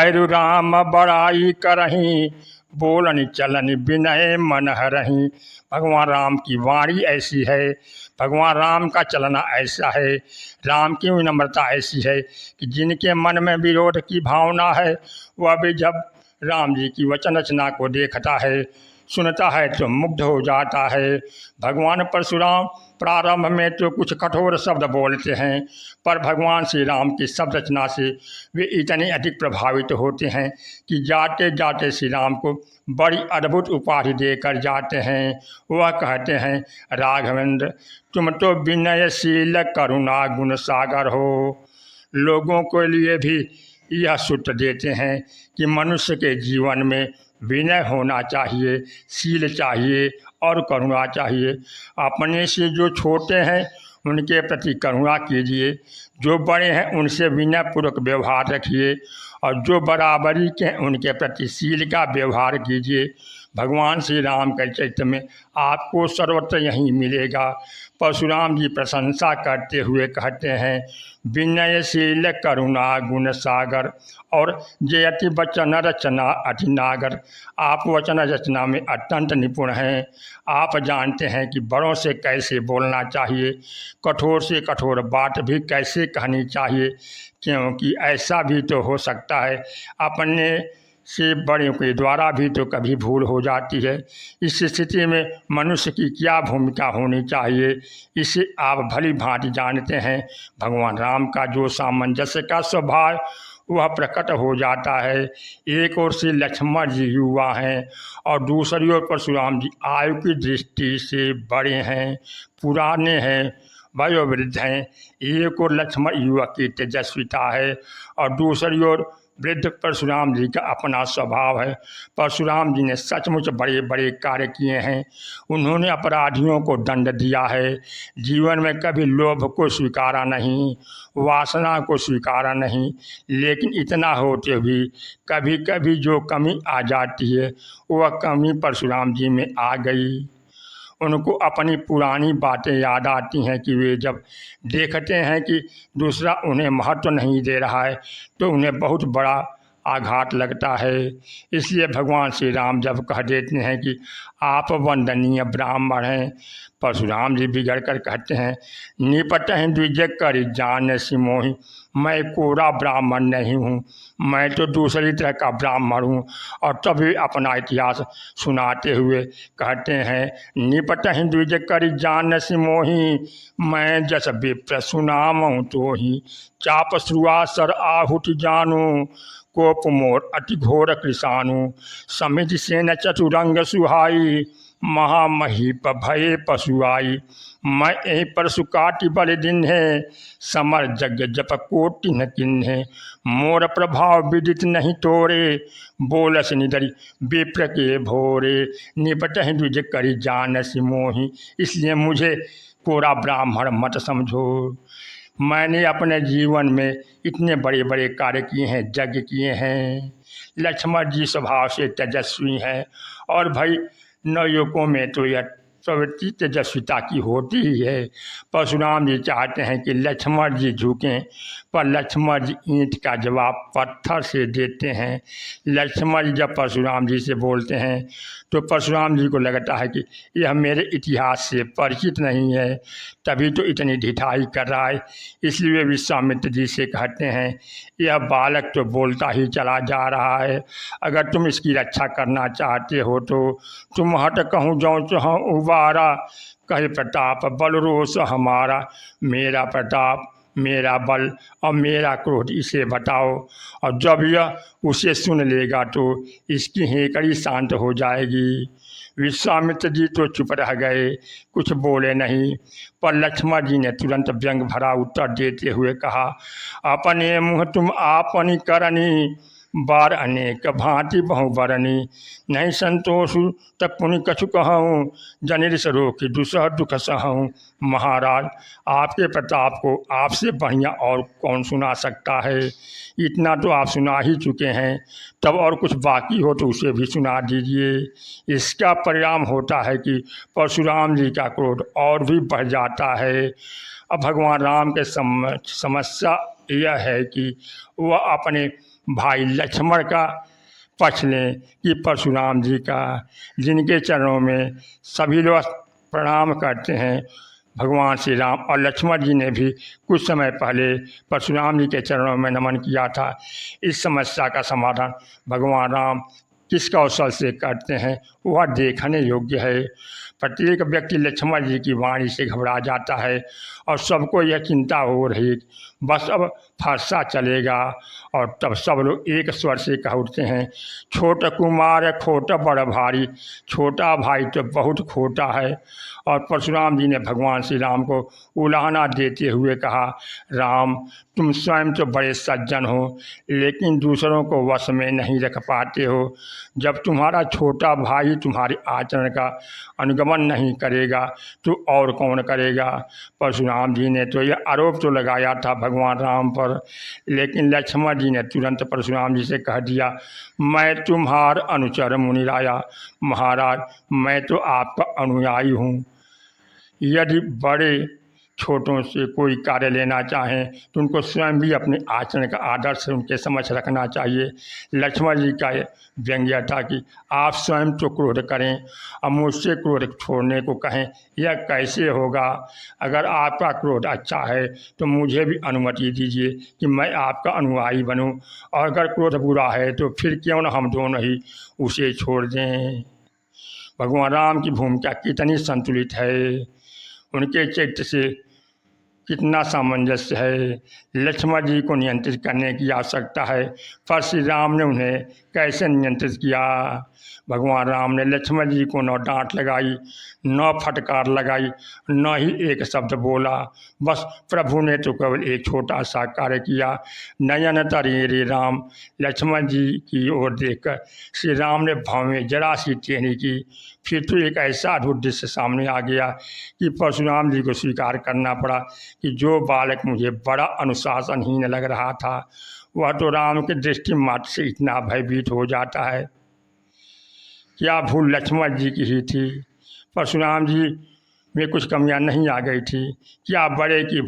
भैरु राम बड़ाई करहीं, बोलन चलन विनय मन हरहीं। भगवान राम की वाणी ऐसी है, भगवान राम का चलना ऐसा है, राम की विनम्रता ऐसी है कि जिनके मन में विरोध की भावना है वह भी जब राम जी की वचन रचना को देखता है, सुनता है तो मुग्ध हो जाता है। भगवान परशुराम प्रारंभ में तो कुछ कठोर शब्द बोलते हैं, पर भगवान श्री राम की शब्द रचना से वे इतने अधिक प्रभावित होते हैं कि जाते जाते श्री राम को बड़ी अद्भुत उपाधि देकर जाते हैं। वह कहते हैं, राघवेंद्र तुम तो विनयशील करुणा गुण सागर हो। लोगों के लिए भी यह सूत्र देते हैं कि मनुष्य के जीवन में विनय होना चाहिए, शील चाहिए और करुणा चाहिए। अपने से जो छोटे हैं उनके प्रति करुणा कीजिए, जो बड़े हैं उनसे विनयपूर्वक व्यवहार रखिए और जो बराबरी के हैं उनके प्रति शील का व्यवहार कीजिए। भगवान श्री राम के चरित्र में आपको सर्वत्र यही मिलेगा। परशुराम जी प्रशंसा करते हुए कहते हैं, विनयशील करुणा गुण सागर और जयति वचन रचना अतिनागर। आप वचन रचना में अत्यंत निपुण हैं। आप जानते हैं कि बड़ों से कैसे बोलना चाहिए, कठोर से कठोर बात भी कैसे कहनी चाहिए, क्योंकि ऐसा भी तो हो सकता है अपने से बड़ों के द्वारा भी तो कभी भूल हो जाती है। इस स्थिति में मनुष्य की क्या भूमिका होनी चाहिए, इसे आप भली भांति जानते हैं। भगवान राम का जो सामंजस्य का स्वभाव वह प्रकट हो जाता है। एक ओर से लक्ष्मण जी युवा हैं और दूसरी ओर परशुराम जी आयु की दृष्टि से बड़े हैं, पुराने हैं, वयोवृद्ध हैं। एक ओर लक्ष्मण युवक की तेजस्विता है और दूसरी ओर वृद्ध परशुराम जी का अपना स्वभाव है। परशुराम जी ने सचमुच बड़े बड़े कार्य किए हैं। उन्होंने अपराधियों को दंड दिया है, जीवन में कभी लोभ को स्वीकारा नहीं, वासना को स्वीकारा नहीं, लेकिन इतना होते भी कभी कभी जो कमी आ जाती है वह कमी परशुराम जी में आ गई। उनको अपनी पुरानी बातें याद आती हैं कि वे जब देखते हैं कि दूसरा उन्हें महत्व नहीं दे रहा है तो उन्हें बहुत बड़ा आघात लगता है। इसलिए भगवान श्री राम जब कह देते हैं कि आप वंदनीय ब्राह्मण हैं, परशुराम जी बिगड़ कर कहते हैं, निपट द्विज कर जान सिमोही। मैं कोरा ब्राह्मण नहीं हूँ, मैं तो दूसरी तरह का ब्राह्मण हूँ। और तभी अपना इतिहास सुनाते हुए कहते हैं, निपट द्विज कर जान सिमोही, मैं जस विप्र सुनामहु तो ही। चाप श्रुआसर आहुति जानू, कोप मोर अति घोर कृषाणु। समिति सेन चतुरंग सुहाई, महामहीप भये पशुआई। मैं यही परशु काटि बल दिन है, समर जग जप कोटि न किन्हे। मोर प्रभाव विदित नहीं तोरे, बोलस निदरी विप्र के भोरे। निपट द्विज करि जान सिमोही। इसलिए मुझे कोरा ब्राह्मण मत समझो। मैंने अपने जीवन में इतने बड़े बड़े कार्य किए हैं, यज्ञ किए हैं। लक्ष्मण जी स्वभाव से तेजस्वी हैं और भाई नवयुवकों में तो यह प्रवृत्ति तेजस्विता की होती ही है। परशुराम जी चाहते हैं कि लक्ष्मण जी झुकें, पर लक्ष्मण जी ईंट का जवाब पत्थर से देते हैं। लक्ष्मण जी जब परशुराम जी से बोलते हैं तो परशुराम जी को लगता है कि यह मेरे इतिहास से परिचित नहीं है, तभी तो इतनी ढिठाई कर रहा है। इसलिए वे विश्वामित्र जी से कहते हैं, यह बालक तो बोलता ही चला जा रहा है, अगर तुम इसकी रक्षा करना चाहते हो तो तुम हट कहूँ जौ चह उबारा। कहे प्रताप बल रोष हमारा। मेरा प्रताप, मेरा बल और मेरा क्रोध इसे बताओ, और जब यह उसे सुन लेगा तो इसकी हेकड़ी शांत हो जाएगी। विश्वामित्र जी तो चुप रह गए, कुछ बोले नहीं, पर लक्ष्मण जी ने तुरंत व्यंग भरा उत्तर देते हुए कहा, अपने मुँह तुम आपनी करनी, बार अनेक भांति बहु बरनी। नहीं संतोष तक पुनि कछु कहूँ, जनिर सरो की दुसह दुख सहूँ। महाराज, आपके प्रताप को आपसे बढ़िया और कौन सुना सकता है। इतना तो आप सुना ही चुके हैं, तब और कुछ बाकी हो तो उसे भी सुना दीजिए। इसका परिणाम होता है कि परशुराम जी का क्रोध और भी बढ़ जाता है। अब भगवान राम के समस्या यह है कि वह अपने भाई लक्ष्मण का पक्ष लें कि परशुराम जी का, जिनके चरणों में सभी लोग प्रणाम करते हैं। भगवान श्री राम और लक्ष्मण जी ने भी कुछ समय पहले परशुराम जी के चरणों में नमन किया था। इस समस्या का समाधान भगवान राम किस कौशल से करते हैं वह देखने योग्य है। प्रत्येक व्यक्ति लक्ष्मण जी की वाणी से घबरा जाता है और सबको यह चिंता हो रही बस अब फरसा चलेगा, और तब सब लोग एक स्वर से कह उठते हैं, छोटा कुमार खोटा बड़ा भारी, छोटा भाई तो बहुत खोटा है। और परशुराम जी ने भगवान श्री राम को उलाहना देते हुए कहा, राम तुम स्वयं तो बड़े सज्जन हो, लेकिन दूसरों को वश में नहीं रख पाते हो। जब तुम्हारा छोटा भाई तुम्हारे आचरण का अनुगमन नहीं करेगा तो और कौन करेगा। परशुराम जी ने तो यह आरोप तो लगाया था भगवान राम पर, लेकिन लक्ष्मण जी ने तुरंत परशुराम जी से कह दिया, मैं तुम्हार अनुचर मुनिराया, महाराज मैं तो आपका अनुयायी हूँ। यदि बड़े छोटों से कोई कार्य लेना चाहें तो उनको स्वयं भी अपने आचरण का आदर्श उनके समक्ष रखना चाहिए। लक्ष्मण जी का व्यंग्य था कि आप स्वयं तो क्रोध करें और मुझसे क्रोध छोड़ने को कहें, यह कैसे होगा। अगर आपका क्रोध अच्छा है तो मुझे भी अनुमति दीजिए कि मैं आपका अनुयायी बनूं, और अगर क्रोध बुरा है तो फिर क्यों न हम दोनों ही उसे छोड़ दें। भगवान राम की भूमिका कितनी संतुलित है, उनके चरित्र से कितना सामंजस्य है। लक्ष्मण जी को नियंत्रित करने की आवश्यकता है, पर श्री राम ने उन्हें कैसे नियंत्रित किया। भगवान राम ने लक्ष्मण जी को न डांट लगाई, न फटकार लगाई, न ही एक शब्द बोला। बस प्रभु ने तो केवल एक छोटा सा कार्य किया, नयन तरे रे राम। लक्ष्मण जी की ओर देखकर श्री राम ने भाव में जरा सी टेढ़ी की। फिर तो एक ऐसा अद्भुत दृश्य सामने आ गया कि परशुराम जी को स्वीकार करना पड़ा कि जो बालक मुझे बड़ा अनुशासनहीन लग रहा था वह तो राम की दृष्टि मात्र से इतना भयभीत हो जाता है। क्या भूल लक्ष्मण जी की ही थी, परशुराम जी में कुछ कमियां नहीं आ गई थी। क्या बड़े की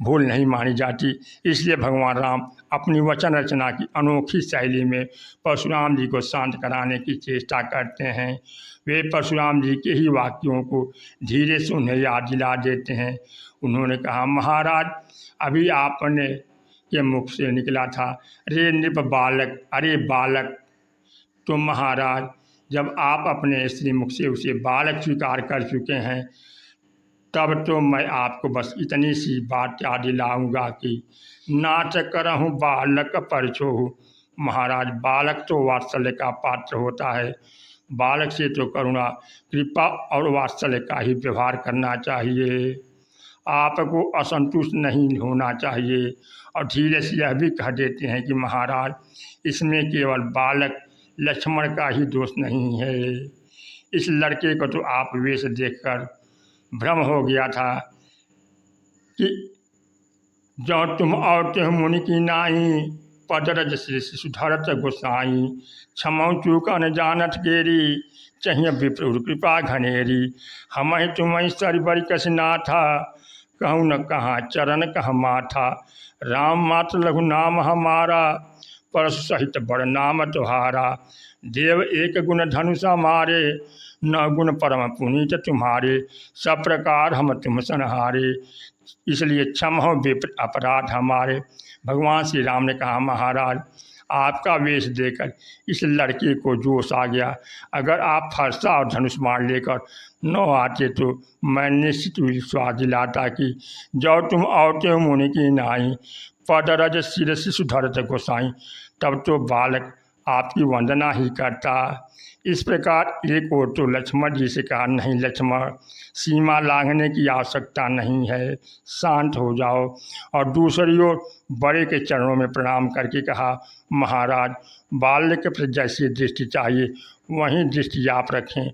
भूल नहीं मानी जाती। इसलिए भगवान राम अपनी वचन रचना की अनोखी शैली में परशुराम जी को शांत कराने की चेष्टा करते हैं। वे परशुराम जी के ही वाक्यों को धीरे से उन्हें याद दिला देते हैं। उन्होंने कहा, महाराज अभी आपने के मुख से निकला था, रे नृप बालक, अरे बालक। तो महाराज जब आप अपने श्री मुख से उसे बालक स्वीकार कर चुके हैं तब तो मैं आपको बस इतनी सी बात याद दिलाऊंगा कि नाच करहूँ बालक परछोहु। महाराज बालक तो वात्सल्य का पात्र होता है, बालक से तो करुणा कृपा और वात्सल्य का ही व्यवहार करना चाहिए। आपको असंतुष्ट नहीं होना चाहिए। और धीरे से यह भी कह देते हैं कि महाराज इसमें केवल बालक लक्ष्मण का ही दोष नहीं है। इस लड़के को तो आप वेश देखकर भ्रम हो गया था कि जो तुम औरते हो मुनि की नाई, पदरज से सुधरत गोसाई। क्षमौ चूक न जानत गेरी, चाहिए विप्र कृपा घनेरी। हम ही तुम्हें सर बड़ी कसना था, कहूँ न कहाँ चरण कह माथा। राम मात्र लघु नाम हमारा, परस सहित बड़ नाम तुम्हारा। देव एक गुण धनुषा मारे, न गुण परम पुनीत तुम्हारे। सब प्रकार हम तुम संहारे, इसलिए क्षम हो विप्र अपराध हमारे। भगवान श्री राम ने कहा, महाराज आपका वेश देकर इस लड़के को जोश आ गया। अगर आप फरसा और धनुष बाण लेकर न आते तो मैं निश्चित विश्वास दिलाता कि जो तुम औरतें मुनि की नाई, पदरज सिर सुधरत गोसाई। तब तो बालक आपकी वंदना ही करता। इस प्रकार एक और तो लक्ष्मण जी से कहा, नहीं लक्ष्मण सीमा लांघने की आवश्यकता नहीं है, शांत हो जाओ। और दूसरी ओर बड़े के चरणों में प्रणाम करके कहा, महाराज बालक के प्रति जैसी दृष्टि चाहिए वहीं दृष्टि आप रखें।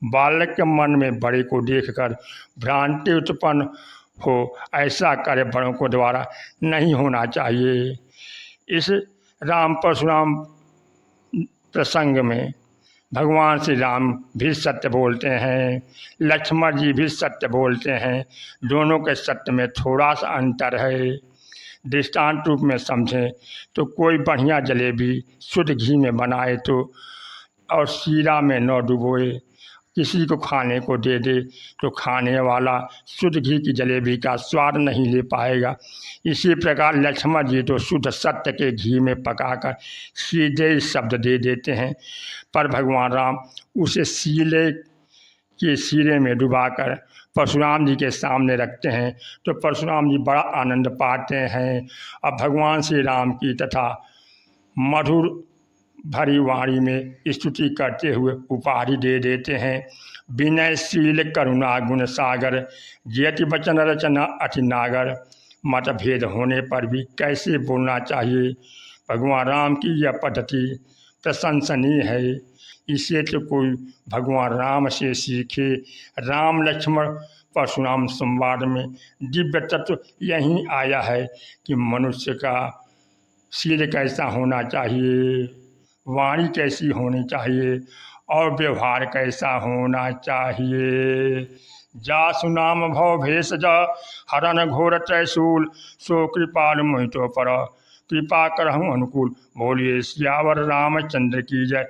बालक के मन में बड़े को देखकर भ्रांति उत्पन्न हो, ऐसा कार्य बड़ों को द्वारा नहीं होना चाहिए। इस राम परशुराम प्रसंग में भगवान श्री राम भी सत्य बोलते हैं, लक्ष्मण जी भी सत्य बोलते हैं। दोनों के सत्य में थोड़ा सा अंतर है। दृष्टांत रूप में समझें तो कोई बढ़िया जलेबी शुद्ध घी में बनाए तो और शीरा में न डुबोए, किसी को खाने को दे दे तो खाने वाला शुद्ध घी की जलेबी का स्वाद नहीं ले पाएगा। इसी प्रकार लक्ष्मण जी तो शुद्ध सत्य के घी में पकाकर सीधे शब्द दे देते हैं, पर भगवान राम उसे शीले के शीरे में डुबाकर परशुराम जी के सामने रखते हैं तो परशुराम जी बड़ा आनंद पाते हैं। अब भगवान श्री राम की तथा मधुर भरी वाणी में स्तुति करते हुए उपाधि दे देते हैं। विनयशील करुणा गुण सागर, जयति वचन रचना अति नागर। मतभेद होने पर भी कैसे बोलना चाहिए, भगवान राम की यह पद्धति प्रशंसनीय है। इसे तो कोई भगवान राम से सीखे। राम लक्ष्मण परशुराम संवाद में दिव्य तत्व यही आया है कि मनुष्य का शील कैसा होना चाहिए, वाणी कैसी होनी चाहिए और व्यवहार कैसा होना चाहिए। जासु नाम भव भेषज हरन घोर त्रैशूल, सो कृपाल मोहितो पर कृपा करहूँ अनुकूल। बोलिए सियावर रामचंद्र की जय।